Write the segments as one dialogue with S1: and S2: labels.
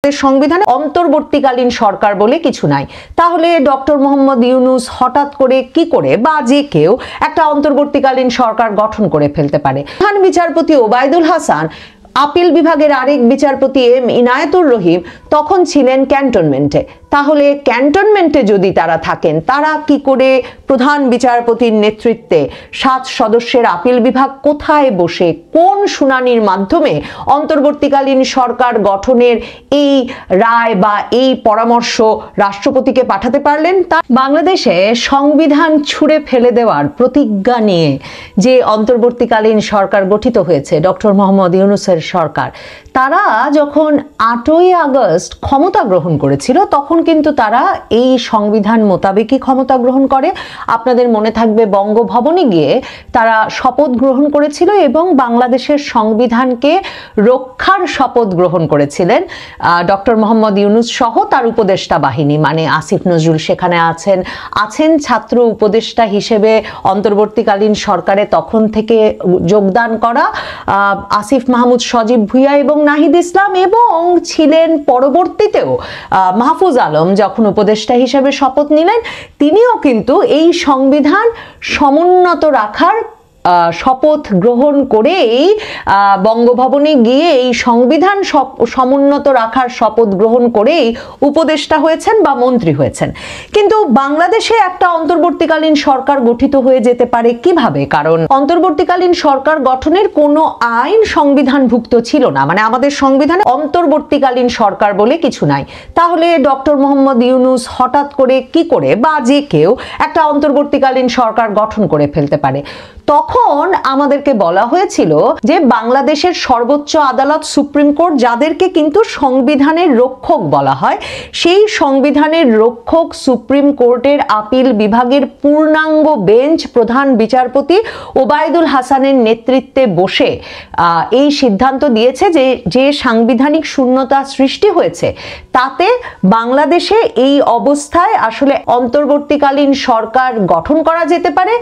S1: সংবিধানে অন্তর্বর্তীকালীন সরকার বলে কিছু নাই। তাহলে ডক্টর মোহাম্মদ ইউনূস হঠাৎ করে কি করে বা যে কেউ একটা অন্তর্বর্তীকালীন সরকার গঠন করে ফেলতে পারে? প্রধান বিচারপতি ওবায়দুল হাসান, আপিল বিভাগের আরেক বিচারপতি এম ইনায়েতুর রহিম তখন ছিলেন ক্যান্টনমেন্টে। তাহলে ক্যান্টনমেন্টে যদি তারা থাকেন, তারা কি করে প্রধান বিচারপতির নেতৃত্বে 7 সদস্যের আপিল বিভাগ কোথায় বসে কোন শুনানির মাধ্যমে অন্তর্বর্তীকালীন সরকার গঠনের এই রায় বা এই পরামর্শ রাষ্ট্রপতিকে পাঠাতে পারলেন? তা বাংলাদেশে সংবিধান ছুঁড়ে ফেলে দেওয়ার প্রতিজ্ঞা নিয়ে যে অন্তর্বর্তীকালীন সরকার গঠিত হয়েছে, ডক্টর মোহাম্মদ ইউনূসের সরকার, তারা যখন 8ই আগস্ট ক্ষমতা গ্রহণ করেছিল তখন কিন্তু তারা এই সংবিধান মোতাবেকই ক্ষমতা গ্রহণ করে। আপনাদের মনে থাকবে বঙ্গভবনে গিয়ে তারা শপথ গ্রহণ করেছিল এবং বাংলাদেশের সংবিধানকে রক্ষার শপথ গ্রহণ করেছিলেন ডক্টর মোহাম্মদ ইউনূস সহ তার উপদেষ্টা বাহিনী, মানে আসিফ নজরুল সেখানে আছেন ছাত্র উপদেষ্টা হিসেবে অন্তর্বর্তীকালীন সরকারে তখন থেকে যোগদান করা আসিফ মাহমুদ সজীব ভুঁইয়া এবং নাহিদ ইসলাম, এবং ছিলেন পরবর্তীতেও মাহফুজ আলম যখন উপদেষ্টা হিসেবে শপথ নিলেন, তিনিও কিন্তু এই সংবিধান সমুন্নত রাখার শপথ গ্রহণ করেই বঙ্গভবনে গিয়ে এই সংবিধান সমুন্নত রাখার শপথ গ্রহণ করেই উপদেষ্টা হয়েছেন বা মন্ত্রী হয়েছেন। কিন্তু বাংলাদেশে একটা অন্তর্বর্তীকালীন সরকার গঠিত হয়ে যেতে পারে কিভাবে? কারণ অন্তর্বর্তীকালীন সরকার গঠনের কোনো আইন সংবিধানভুক্ত ছিল না, মানে আমাদের সংবিধানে অন্তর্বর্তীকালীন সরকার বলে কিছু নাই। তাহলে ডক্টর মোহাম্মদ ইউনূস হঠাৎ করে কি করে বা যে কেউ একটা অন্তর্বর্তীকালীন সরকার গঠন করে ফেলতে পারে? তখন আমাদেরকে বলা হয়েছিল যে বাংলাদেশের সর্বোচ্চ আদালত সুপ্রিম কোর্ট, যাদেরকে কিন্তু সংবিধানের রক্ষক বলা হয়, সেই সংবিধানের রক্ষক সুপ্রিম কোর্টের আপিল বিভাগের পূর্ণাঙ্গ বেঞ্চ প্রধান বিচারপতি ওবায়দুল হাসানের নেতৃত্বে বসে এই সিদ্ধান্ত দিয়েছে যে সাংবিধানিক শূন্যতা সৃষ্টি হয়েছে তাতে বাংলাদেশে এই অবস্থায় আসলে অন্তর্বর্তীকালীন সরকার গঠন করা যেতে পারে।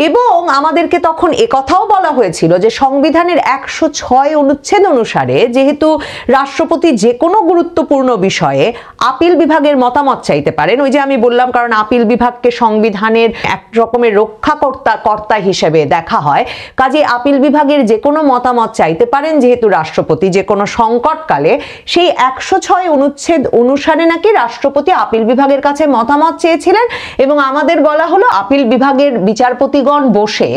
S1: এবং আমাদেরকে তখন একথাও বলা হয়েছিল যে সংবিধানের 106 অনুচ্ছেদ অনুসারে যেহেতু রাষ্ট্রপতি যে কোনো গুরুত্বপূর্ণ বিষয়ে আপিল বিভাগের মতামত চাইতে পারেন, ওই যে আমি বললাম, কারণ আপিল বিভাগকে সংবিধানের এক রকমের রক্ষাকর্তা হিসেবে দেখা হয়, কাজে আপিল বিভাগের যে কোনো মতামত চাইতে পারেন যেহেতু রাষ্ট্রপতি যে কোনো সংকটকালে, সেই 106 অনুচ্ছেদ অনুসারে নাকি রাষ্ট্রপতি আপিল বিভাগের কাছে মতামত চেয়েছিলেন। এবং আমাদের বলা হলো আপিল বিভাগের বিচারপতিগণ বসে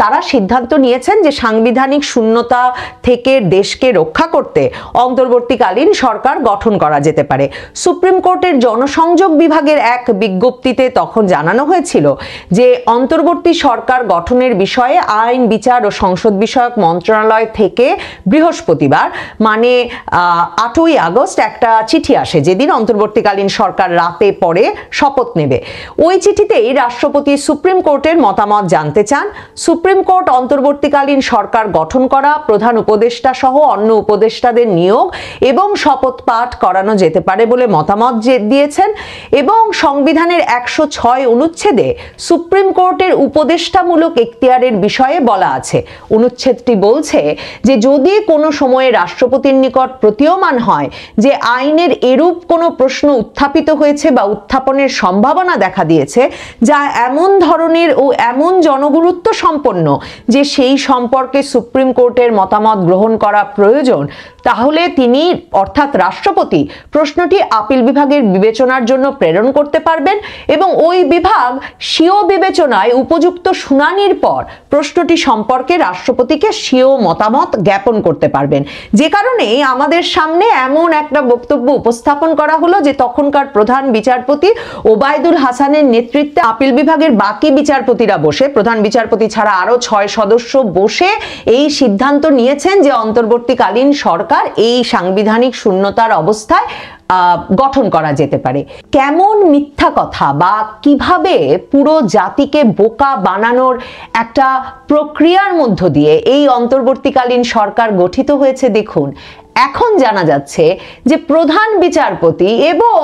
S1: তারা সিদ্ধান্ত নিয়েছেন যে সাংবিধানিক শূন্যতা থেকে দেশকে রক্ষা করতে অন্তর্বর্তীকালীন সরকার গঠন করা যেতে পারে। সুপ্রিম কোর্টের জনসংযোগ বিভাগের এক বিজ্ঞপ্তিতে তখন জানানো হয়েছিল যে অন্তর্বর্তী সরকার গঠনের বিষয়ে আইন, বিচার ও সংসদ বিষয়ক মন্ত্রণালয় থেকে বৃহস্পতিবার মানে 8ই আগস্ট একটা চিঠি আসে, যেদিন অন্তর্বর্তীকালীন সরকার রাতে পরে শপথ নেবে। ওই চিঠিতেই রাষ্ট্রপতি সুপ্রিম কোর্টের মতামত জানতে চান। সুপ্রিম কোর্ট অন্তর্বর্তীকালীন সরকার গঠন করা, প্রধান উপদেষ্টা সহ অন্য উপদেষ্টাদের নিয়োগ এবং শপথ পাঠ করানো যেতে পারে বলে মতামত দিয়েছেন। এবং সংবিধানের 106 অনুচ্ছেদে সুপ্রিম কোর্টের উপদেষ্টামূলক এখতিয়ারের বিষয়ে বলা আছে। অনুচ্ছেদটি বলছে যে যদি কোনো সময়ে রাষ্ট্রপতির নিকট প্রতীয়মান হয় যে আইনের এরূপ কোনো প্রশ্ন উত্থাপিত হয়েছে বা উত্থাপনের সম্ভাবনা দেখা দিয়েছে যা এমন ধরনের ও এমন জনগুরুত্ব সম্পন্ন যে সেই সম্পর্কে সুপ্রিম কোর্টের মতামত গ্রহণ করা প্রয়োজন, তাহলে তিনি অর্থাৎ রাষ্ট্রপতি প্রশ্নটি আপিল বিভাগের বিবেচনার জন্য প্রেরণ করতে পারবেন এবং ওই বিভাগ স্বীয় বিবেচনায় উপযুক্ত শুনানির পর প্রশ্নটি সম্পর্কে রাষ্ট্রপতিকে স্বীয় মতামত জ্ঞাপন করতে পারবেন। যে কারণে আমাদের সামনে এমন একটা বক্তব্য উপস্থাপন করা হলো যে তখনকার প্রধান বিচারপতি ওবায়দুল হাসানের নেতৃত্বে আপিল বিভাগের বাকি বিচারপতিরা বসে, প্রধান বিচারপতি ছাড়া আরো 6 সদস্য বসে এই সিদ্ধান্ত নিয়েছেন যে অন্তর্বর্তীকালীন সরকার এই সাংবিধানিক শূন্যতার অবস্থায় গঠন করা যেতে পারে। কেমন মিথ্যা কথা বা কিভাবে পুরো জাতিকে বোকা বানানোর একটা প্রক্রিয়ার মধ্য দিয়ে এই অন্তর্বর্তীকালীন সরকার গঠিত হয়েছে দেখুন। এখন জানা যাচ্ছে যে প্রধান বিচারপতি এবং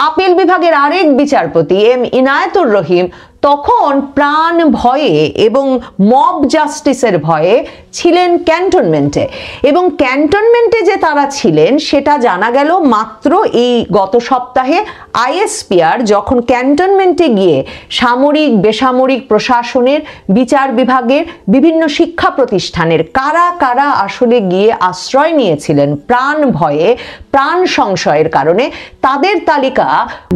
S1: আপিল বিভাগের আরেক বিচারপতি এম ইনায়েতুর রহিম তখন প্রাণ ভয়ে এবং মব জাস্টিসের ভয়ে ছিলেন ক্যান্টনমেন্টে, এবং ক্যান্টনমেন্টে যে তারা ছিলেন সেটা জানা গেল মাত্র এই গত সপ্তাহে আইএসপিআর যখন ক্যান্টনমেন্টে গিয়ে সামরিক বেসামরিক প্রশাসনের বিচার বিভাগের বিভিন্ন শিক্ষা প্রতিষ্ঠানের কারা কারা আসলে গিয়ে আশ্রয় নিয়েছিলেন প্রাণ ভয়ে প্রাণ সংশয়ের কারণে তাদের তালিকা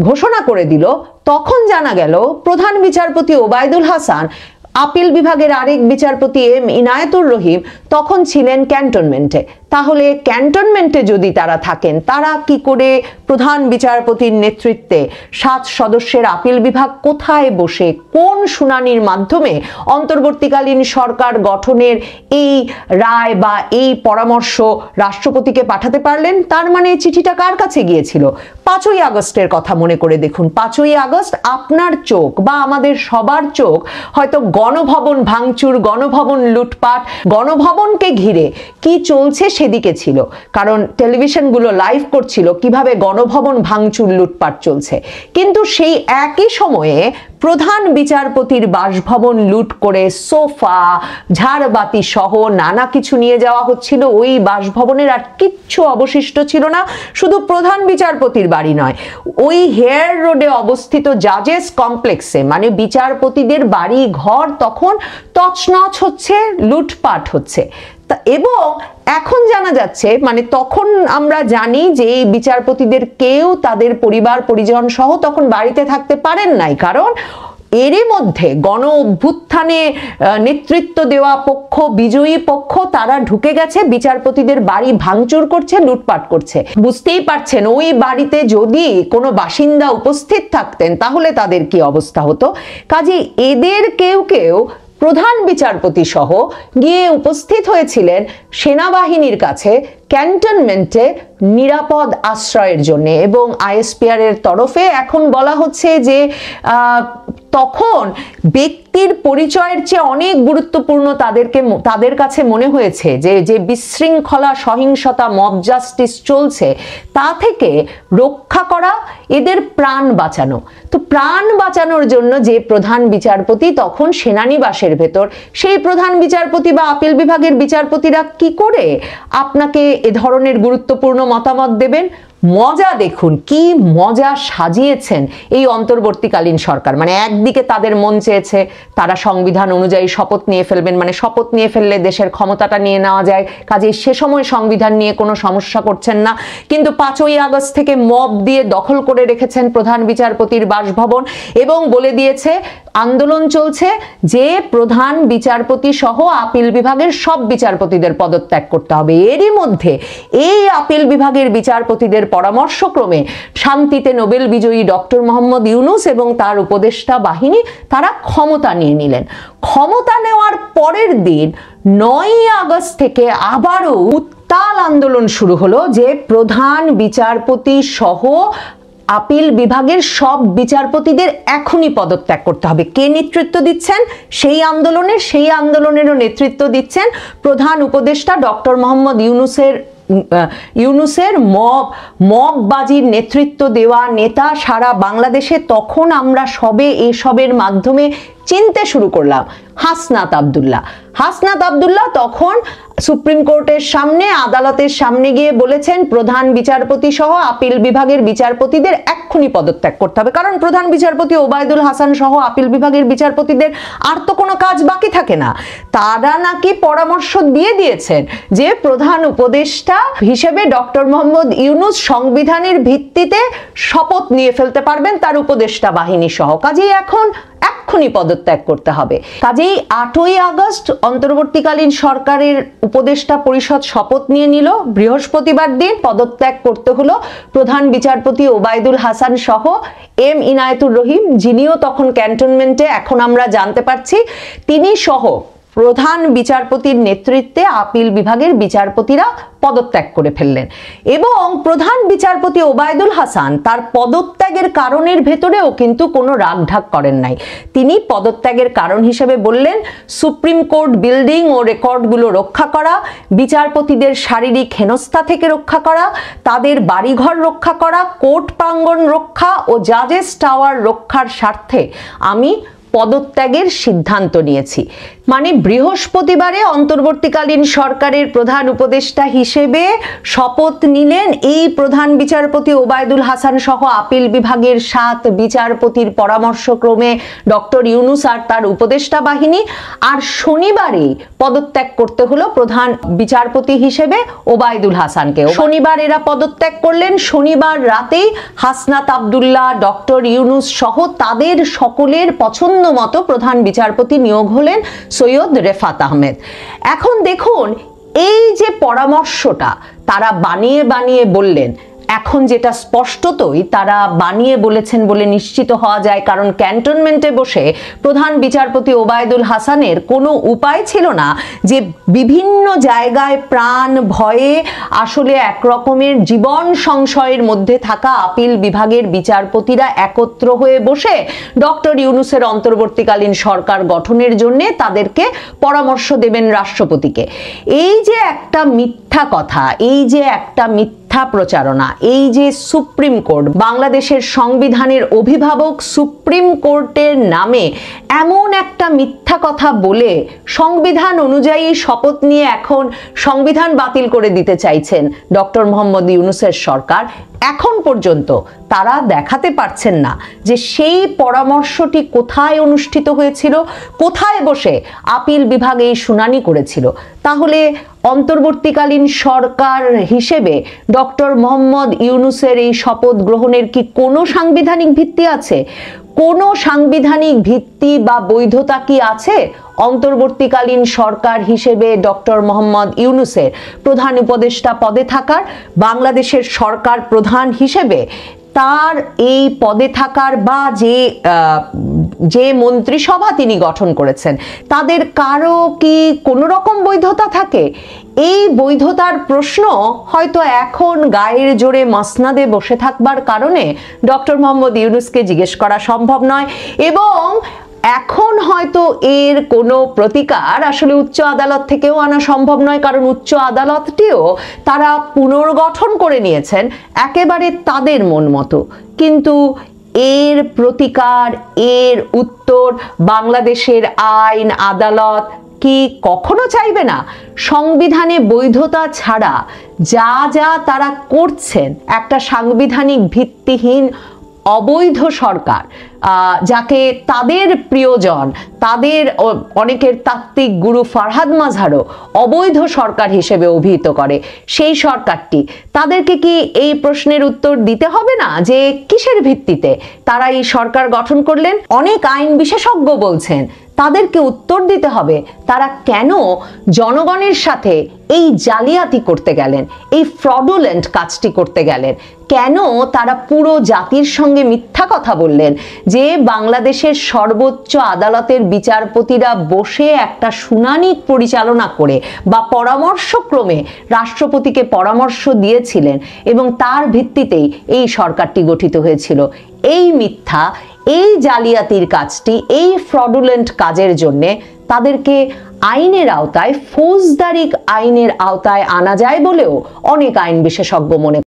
S1: ঘোষণা করে দিল, তখন জানা গেল প্রধান বিচারপতি ওবায়দুল হাসান, আপিল বিভাগের আরেক বিচারপতি এম ইনায়েতুর রহিম তখন ছিলেন ক্যান্টনমেন্টে। তাহলে ক্যান্টনমেন্টে যদি তারা থাকেন, তারা কি করে প্রধান বিচারপতির নেতৃত্বে 7 সদস্যের আপিল বিভাগ কোথায় বসে কোন শুনানির মাধ্যমে অন্তর্বর্তীকালীন সরকার গঠনের এই রায় বা এই পরামর্শ রাষ্ট্রপতিকে পাঠাতে পারলেন? তার মানে চিঠিটা কার কাছে গিয়েছিল? 5ই আগস্টের কথা মনে করে দেখুন। 5ই আগস্ট আপনার চোখ বা আমাদের সবার চোখ হয়তো গণভবন ভাঙচুর, গণভবন লুটপাট, গণভবনকে ঘিরে কি চলছে সেদিকে ছিল, কারণ টেলিভিশনগুলো লাইভ করছিল কিভাবে গণভবন ভাঙচুর লুটপাট চলছে। কিন্তু সেই একই সময়ে প্রধান বিচারপতির বাসভবন লুট করে সোফা ঝাড়বাতি সহ নানা কিছু নিয়ে যাওয়া হচ্ছিল। ওই বাসভবনের আর কিচ্ছু অবশিষ্ট ছিল না। শুধু প্রধান বিচারপতির বাড়ি নয়, ওই হেয়ার রোডে অবস্থিত জাজেস কমপ্লেক্সে মানে বিচারপতিদের বাড়ি ঘর তখন তছনছ হচ্ছে, লুটপাট হচ্ছে। এবং এখন জানা যাচ্ছে, মানে তখন আমরা জানি যে এই বিচারপতিদের কেউ তাদের পরিবার পরিজন সহ তখন বাড়িতে থাকতে পারেন নাই, কারণ এরই মধ্যে গণ অভ্যুত্থানে নেতৃত্ব দেওয়া পক্ষ, বিজয়ী পক্ষ, তারা ঢুকে গেছে, বিচারপতিদের বাড়ি ভাঙচুর করছে, লুটপাট করছে। বুঝতেই পারছেন ওই বাড়িতে যদি কোনো বাসিন্দা উপস্থিত থাকতেন তাহলে তাদের কি অবস্থা হতো। কাজে এদের কেউ কেউ প্রধান বিচারপতি সহ গিয়ে উপস্থিত হয়েছিলেন সেনাবাহিনীর কাছে ক্যান্টনমেন্টে নিরাপদ আশ্রয়ের জন্য। এবং আইএসপিআর এর তরফে এখন বলা হচ্ছে যে তখন ব্যক্তির পরিচয়ের চেয়ে অনেক গুরুত্বপূর্ণ তাদের কাছে মনে হয়েছে যে বিশৃঙ্খলা, সহিংসতা, মব জাস্টিস চলছে তা থেকে রক্ষা করা, এদের প্রাণ বাঁচানো। তো প্রাণ বাঁচানোর জন্য যে প্রধান বিচারপতি তখন সেনানিবাসের ভেতর, সেই প্রধান বিচারপতি বা আপিল বিভাগের বিচারপতিরা কি করে আপনাকে এ ধরনের গুরুত্বপূর্ণ মতামত দেবেন? মজা দেখুন, কি মজা সাজিয়েছেন এই অন্তর্বর্তীকালীন সরকার। মানে একদিকে তাদের মন চেয়েছে তারা সংবিধান অনুযায়ী শপথ নিয়ে ফেলবেন, মানে শপথ নিয়ে ফেললে দেশের ক্ষমতাটা নিয়ে নেওয়া যায়, কাজেই সে সময় সংবিধান নিয়ে কোনো সমস্যা করছেন না। কিন্তু 5ই আগস্ট থেকে মব দিয়ে দখল করে রেখেছেন প্রধান বিচারপতির বাসভবন এবং বলে দিয়েছে আন্দোলন চলছে যে প্রধান বিচারপতি সহ আপিল বিভাগের সব বিচারপতিদের পদত্যাগ করতে হবে। এরই মধ্যে এই আপিল বিভাগের বিচারপতিদের পরামর্শক্রমে শান্তিতে নোবেল বিজয়ী ডক্টর মোহাম্মদ ইউনূস এবং তার উপদেষ্টা বাহিনী তারা ক্ষমতা নিয়ে নিলেন। ক্ষমতা নেওয়ার পরের দিন 9ই আগস্ট থেকে আবারও উত্তাল আন্দোলন শুরু হলো যে প্রধান বিচারপতি সহ আপিল বিভাগের সব বিচারপতিদের এখনই পদত্যাগ করতে হবে। কে নেতৃত্ব দিচ্ছেন সেই আন্দোলনেরও নেতৃত্ব দিচ্ছেন প্রধান উপদেষ্টা ডক্টর মোহাম্মদ ইউনূসের মববাজির নেতৃত্ব দেওয়া নেতা সারা বাংলাদেশে। তখন আমরা সবে এসবের মাধ্যমে চিনতে শুরু করলাম হাসনাত আব্দুল্লাহ তখন সুপ্রিম কোর্টের সামনে, আদালতের সামনে গিয়ে বলেছেন প্রধান বিচারপতি সহ আপিল বিভাগের বিচারপতিদের এক্ষুনি পদত্যাগ করতে হবে, কারণ প্রধান বিচারপতি ওবায়দুল হাসান সহ আপিল বিভাগের বিচারপতিদের আর তো কোনো কাজ বাকি থাকে না। তারা নাকি পরামর্শ দিয়ে দিয়েছেন যে প্রধান উপদেষ্টা হিসেবে ডক্টর মোহাম্মদ ইউনূস সংবিধানের ভিত্তিতে শপথ নিয়ে ফেলতে পারবেন তার উপদেষ্টা বাহিনী সহ, কাজেই এক্ষুনি পদত্যাগ করতে হবে। কাজেই 8ই আগস্ট অন্তর্বর্তীকালীন সরকারের উপদেষ্টা পরিষদ শপথ নিয়ে নিল। বৃহস্পতিবার দিন পদত্যাগ করতে হলো প্রধান বিচারপতি ওবায়দুল হাসান সহ এম ইনায়েতুর রহিম, যিনিও তখন ক্যান্টনমেন্টে, এখন আমরা জানতে পারছি তিনি সহ প্রধান বিচারপতির নেতৃত্বে আপিল বিভাগের বিচারপতিরা পদত্যাগ করে ফেললেন। এবং প্রধান বিচারপতি ওবায়দুল হাসান তার পদত্যাগের কারণের ভেতরেও কিন্তু কোনো রাগঢাক করেন নাই। তিনি পদত্যাগের কারণ হিসেবে বললেন সুপ্রিম কোর্ট বিল্ডিং ও রেকর্ডগুলো রক্ষা করা, বিচারপতিদের শারীরিক হেনস্থা থেকে রক্ষা করা, তাদের বাড়িঘর রক্ষা করা, কোর্ট প্রাঙ্গণ রক্ষা ও জাজেস টাওয়ার রক্ষার স্বার্থে আমি পদত্যাগের সিদ্ধান্ত নিয়েছি। মানে বৃহস্পতিবারে অন্তর্বর্তীকালীন সরকারের প্রধান উপদেষ্টা হিসেবে শপথ নিলেন এই প্রধান বিচারপতি ওবায়দুল হাসান সহ আপিল বিভাগের 7 বিচারপতির পরামর্শক্রমে ডক্টর ইউনূস আর তার উপদেষ্টা বাহিনী। আর শনিবারে পদত্যাগ করতে হলো প্রধান বিচারপতি হিসেবে ওবায়দুল হাসানকে। শনিবার এরা পদত্যাগ করলেন। শনিবার রাতেই হাসনাত আব্দুল্লাহ, ডক্টর ইউনূস সহ তাদের সকলের পছন্দ মতো প্রধান বিচারপতি নিয়োগ হলেন সৈয়দ রেফাত আহমেদ। এখন দেখুন, এই যে পরামর্শটা তারা বানিয়ে বানিয়ে বললেন, এখন যেটা স্পষ্টতই তারা বানিয়ে বলেছেন বলে নিশ্চিত হওয়া যায়, কারণ ক্যান্টনমেন্টে বসে প্রধান বিচারপতি ওবায়দুল হাসানের কোনো উপায় ছিল না যে বিভিন্ন জায়গায় প্রাণ ভয়ে আসলে একরকমের জীবন সংশয়ের মধ্যে থাকা আপিল বিভাগের বিচারপতিরা একত্র হয়ে বসে ডক্টর ইউনূসের অন্তর্বর্তীকালীন সরকার গঠনের জন্য তাদেরকে পরামর্শ দেবেন রাষ্ট্রপতিকে। এই যে একটা মিথ্যা কথা, এই যে একটা মিথ্যা প্রচারণা, এই যে সুপ্রিম কোর্ট, বাংলাদেশের সংবিধানের অভিভাবক সুপ্রিম কোর্টের নামে এমন একটা মিথ্যা কথা বলে সংবিধান অনুযায়ী শপথ নিয়ে এখন সংবিধান বাতিল করে দিতে চাইছেন ডক্টর মোহাম্মদ ইউনূসের সরকার, এখন পর্যন্ত তারা দেখাতে পারছেন না যে সেই পরামর্শটি কোথায় অনুষ্ঠিত হয়েছিল, কোথায় বসে আপিল বিভাগ এই শুনানি করেছিল। তাহলে অন্তর্বর্তীকালীন সরকার হিসেবে ডক্টর মোহাম্মদ ইউনূসের এই শপথ গ্রহণের কি কোনো সাংবিধানিক ভিত্তি আছে? কোনো সাংবিধানিক ভিত্তি বা বৈধতা কি আছে অন্তর্বর্তীকালীন সরকার হিসেবে ডক্টর মোহাম্মদ ইউনূসের প্রধান উপদেষ্টা পদে থাকার? বাংলাদেশের সরকার প্রধান হিসেবে তার এই পদে থাকার বা যে মন্ত্রিসভা তিনি গঠন করেছেন তাদের কারো কি কোনো রকম বৈধতা থাকে? এই বৈধতার প্রশ্ন হয়তো এখন গায়ের জোরে মসনদে বসে থাকবার কারণে ডক্টর মোহাম্মদ ইউনূসকে জিজ্ঞেস করা সম্ভব নয়, এবং এখন হয়তো এর কোনো প্রতিকার আসলে উচ্চ আদালত থেকেও আনা সম্ভব নয়, কারণ উচ্চ আদালতটিও তারা পুনর্গঠন করে নিয়েছেন একেবারে তাদের মন মতো। কিন্তু এর প্রতিকার, এর উত্তর বাংলাদেশের আইন আদালত কি কখনো চাইবে না? সংবিধানে বৈধতা ছাড়া যা যা তারা করছেন, একটা সাংবিধানিক ভিত্তিহীন অবৈধ সরকার, যাকে তাদের প্রিয়জন, তাদের অনেকের তাত্ত্বিক গুরু ফারহাদ মাজহারও অবৈধ সরকার হিসেবে অভিহিত করে, সেই সরকারটি তাদেরকে কি এই প্রশ্নের উত্তর দিতে হবে না যে কিসের ভিত্তিতে তারা এই সরকার গঠন করলেন? অনেক আইন বিশেষজ্ঞ বলছেন তাদেরকে উত্তর দিতে হবে তারা কেন জনগণের সাথে এই জালিয়াতি করতে গেলেন, এই ফ্রডুলেন্ট কাজটি করতে গেলেন, কেন তারা পুরো জাতির সঙ্গে মিথ্যা কথা বললেন যে বাংলাদেশের সর্বোচ্চ আদালতের বিচারপতিরা বসে একটা শুনানি পরিচালনা করে বা পরামর্শক্রমে রাষ্ট্রপতিকে পরামর্শ দিয়েছিলেন এবং তার ভিত্তিতেই এই সরকারটি গঠিত হয়েছিল। এই মিথ্যা, এই জালিয়াতির কাজটি, এই ফ্রডুলেন্ট কাজের জন্যে তাদেরকে আইনের আওতায়, ফৌজদারি আইনের আওতায় আনা যায় বলেও অনেক আইন বিশেষজ্ঞ মনে